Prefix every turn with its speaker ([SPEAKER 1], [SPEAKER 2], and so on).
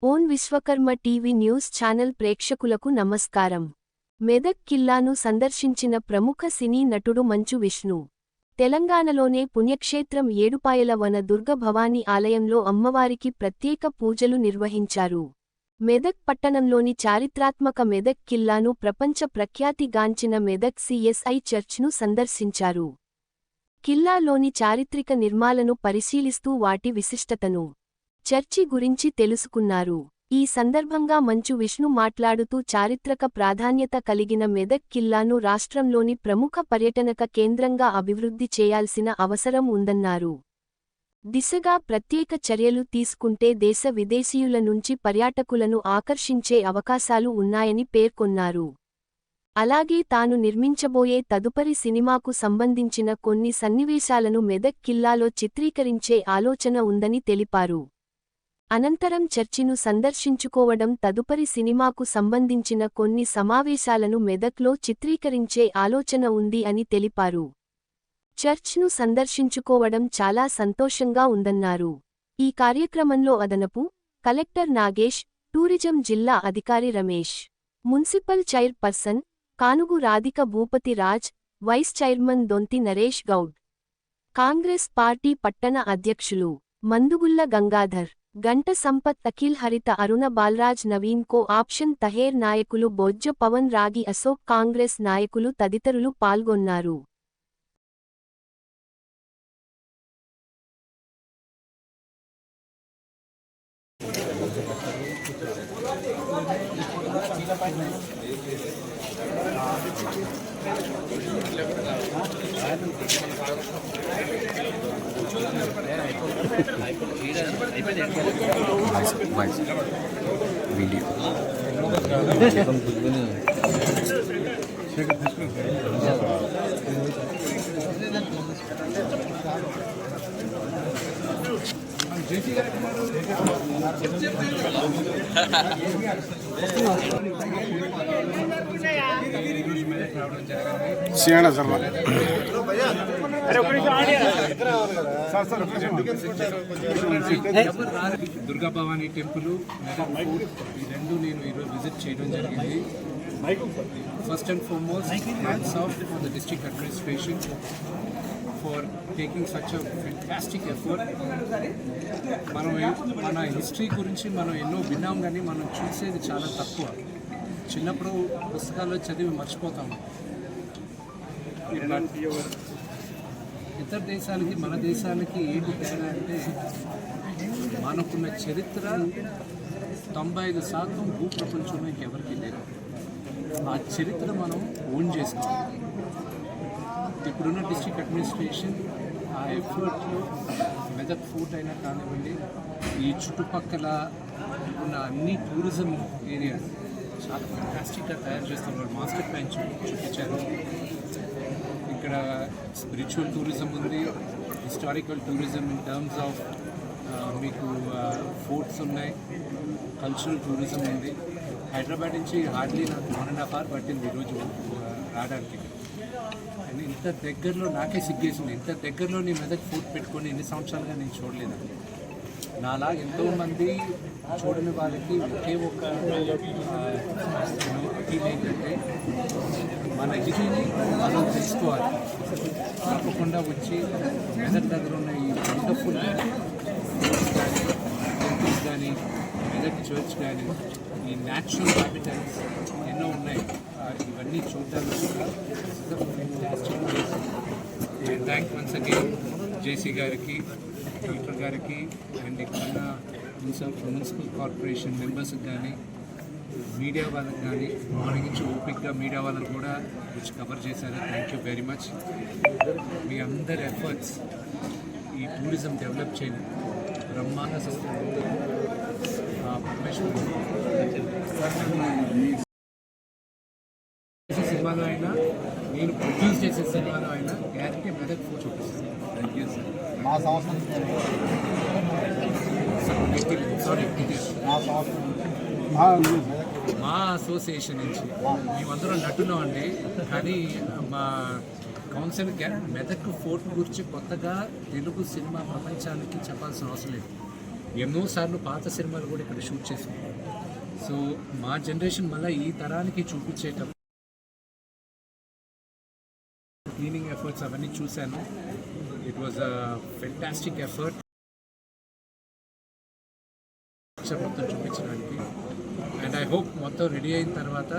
[SPEAKER 1] Own Vishwakarma TV news channel ప్రేక్షకులకు నమస్కారం. మెదక్ కిల్లాను సందర్శించిన ప్రముఖ సినీ నటుడు మంచు విష్ణు. తెలంగాణలోనే పుణ్యక్షేత్రం ఏడుపాయల వన దుర్గ భవానీ ఆలయంలో అమ్మవారికి ప్రత్యేక పూజలు నిర్వహించారు. మెదక్ పట్టణంలోని చారిత్రాత్మక మెదక్ కిల్లాను ప్రపంచ ప్రఖ్యాతి గాంచిన మెదక్ సిఎస్ఐ చర్చ్ను సందర్శించారు. కిల్లాలోని చారిత్రక నిర్మాలను పరిశీలిస్తూ వాటి విశిష్టతను, చర్చి గురించి తెలుసుకున్నారు. ఈ సందర్భంగా మంచు విష్ణు మాట్లాడుతూ చారిత్రక ప్రాధాన్యత కలిగిన మెదక్ కిల్లాను రాష్ట్రంలోని ప్రముఖ పర్యటనక కేంద్రంగా అభివృద్ధి చేయాల్సిన అవసరం ఉందన్నారు. దిశగా ప్రత్యేక చర్యలు తీసుకుంటే దేశ విదేశీయుల నుంచి పర్యాటకులను ఆకర్షించే అవకాశాలు ఉన్నాయని పేర్కొన్నారు. అలాగే తాను నిర్మించబోయే తదుపరి సినిమాకు సంబంధించిన కొన్ని సన్నివేశాలను మెదక్ కిల్లాలో చిత్రీకరించే ఆలోచన ఉందని తెలిపారు. అనంతరం చర్చిను సందర్శించుకోవడం, తదుపరి సినిమాకు సంబంధించిన కొన్ని సమావేశాలను మెదక్లో చిత్రీకరించే ఆలోచన ఉంది అని తెలిపారు. చర్చ్ను సందర్శించుకోవడం చాలా సంతోషంగా ఉందన్నారు. ఈ కార్యక్రమంలో అదనపు కలెక్టర్ నాగేష్, టూరిజం జిల్లా అధికారి రమేష్, మున్సిపల్ చైర్పర్సన్ కానుగు రాధిక భూపతి రాజ్, వైస్ చైర్మన్ దొంతి నరేష్ గౌడ్, కాంగ్రెస్ పార్టీ పట్టణ అధ్యక్షులు మందుగుల్ల గంగాధర్, గంట సంపత్, అఖిల్ హరిత, అరుణ బాలరాజ్, నవీన్ కో ఆప్షన్ తహేర్ నాయకులు బొజ్జ పవన్, రాగి అశోక్, కాంగ్రెస్ నాయకులు తదితరులు పాల్గొన్నారు.
[SPEAKER 2] వీడియో
[SPEAKER 3] సియానా శర్మ
[SPEAKER 4] దుర్గా భవానీ టెంపుల్, ఈ రెండు నేను ఈరోజు విజిట్ చేయడం జరిగింది. First and foremost hats off for the district administration for taking such a fantastic effort. మన హిస్టరీ గురించి మనం ఎన్నో విన్నాం, కానీ మనం చూసేది చాలా తక్కువ. చిన్నప్పుడు పుస్తకాల్లో చదివి మర్చిపోతాము. ఇతర దేశాలకి మన దేశాలకి ఏంటి తేడా అంటే, మనకున్న చరిత్ర 95% భూప్రపంచంలో ఇంకెవరికి లేదు. ఆ చరిత్ర మనం ఓన్ చేసుకోవాలి. ఇప్పుడున్న డిస్ట్రిక్ట్ అడ్మినిస్ట్రేషన్ ఆ ఎఫర్ట్లో మెదక్ ఫోర్ట్ అయినా కానివ్వండి, ఈ చుట్టుపక్కల ఉన్న అన్ని టూరిజం ఏరియాస్ చాలా ఫెంటాస్టిక్గా తయారు చేస్తున్నారు. మాస్టర్ ప్లాన్ చూపించారు. ఇక్కడ స్పిరిచువల్ టూరిజం ఉంది, historical tourism in terms of మీకు ఫోర్ట్స్ ఉన్నాయి, కల్చరల్ టూరిజం ఉంది. హైదరాబాద్ నుంచి హార్డ్లీ నాకు 1.5 hours పట్టింది ఈరోజు రావడానికి. అండ్ ఇంత దగ్గరలో నాకే సిగ్గేసింది. ఇంత దగ్గరలో నేను మెదక్ ఫోర్ట్ పెట్టుకొని ఎన్ని సంవత్సరాలుగా నేను చూడలేదు. నాలాగా ఎంతోమంది చూడని వాళ్ళకి ఒకే ఒక అపీల్ ఏంటంటే, మన హిస్టరీని మనం తెలుసుకోవాలి. తప్పకుండా వచ్చి మెదక్ దగ్గర ఉన్న ఈ వండర్ఫుల్ టెంపుల్స్ కానీ, మెదక్ చర్చ్ కానీ, ఈ న్యాచురల్ హ్యాబిటల్స్ ఎన్నో ఉన్నాయి, ఇవన్నీ చూడడానికి fantastic place. Thank once again JC గారికి, కలెక్టర్ గారికి, అండ్ ఇక్కడ మున్సిపల్ కార్పొరేషన్ మెంబర్స్కి కానీ, మీడియా వాళ్ళకి కానీ, మార్నింగ్ నుంచి ఓపిక్గా మీడియా వాళ్ళని కూడా వచ్చి కవర్ చేశారు. Thank you very much. మీ అందరి ఎఫర్ట్స్ ఈ టూరిజం డెవలప్ చేయడం బ్రహ్మాండ సినిమాలో అయినా, నేను ప్రొడ్యూస్ చేసే సినిమాలో అయినా గ్యారంటీ మెదక్ ఫోర్ చూపిస్తాను. Thank you sir. మా అసోసియేషన్ నుంచి మేమందరం నటున్నాం అండి, కానీ మా కౌన్సిల్ మెదక్ ఫోర్ట్ గురించి కొత్తగా తెలుగు సినిమా ప్రపంచానికి చెప్పాల్సిన అవసరం లేదు. ఎన్నోసార్లు పాత సినిమాలు కూడా ఇక్కడ షూట్ చేసాం. సో మా జనరేషన్ మళ్ళీ ఈ తరానికి చూపించేటప్పుడు క్లీనింగ్ ఎఫర్ట్స్ అవన్నీ చూశాను. It was a fantastic effort మొత్తం చూపించడానికి. అండ్ ఐ హోప్ మొత్తం రెడీ అయిన తర్వాత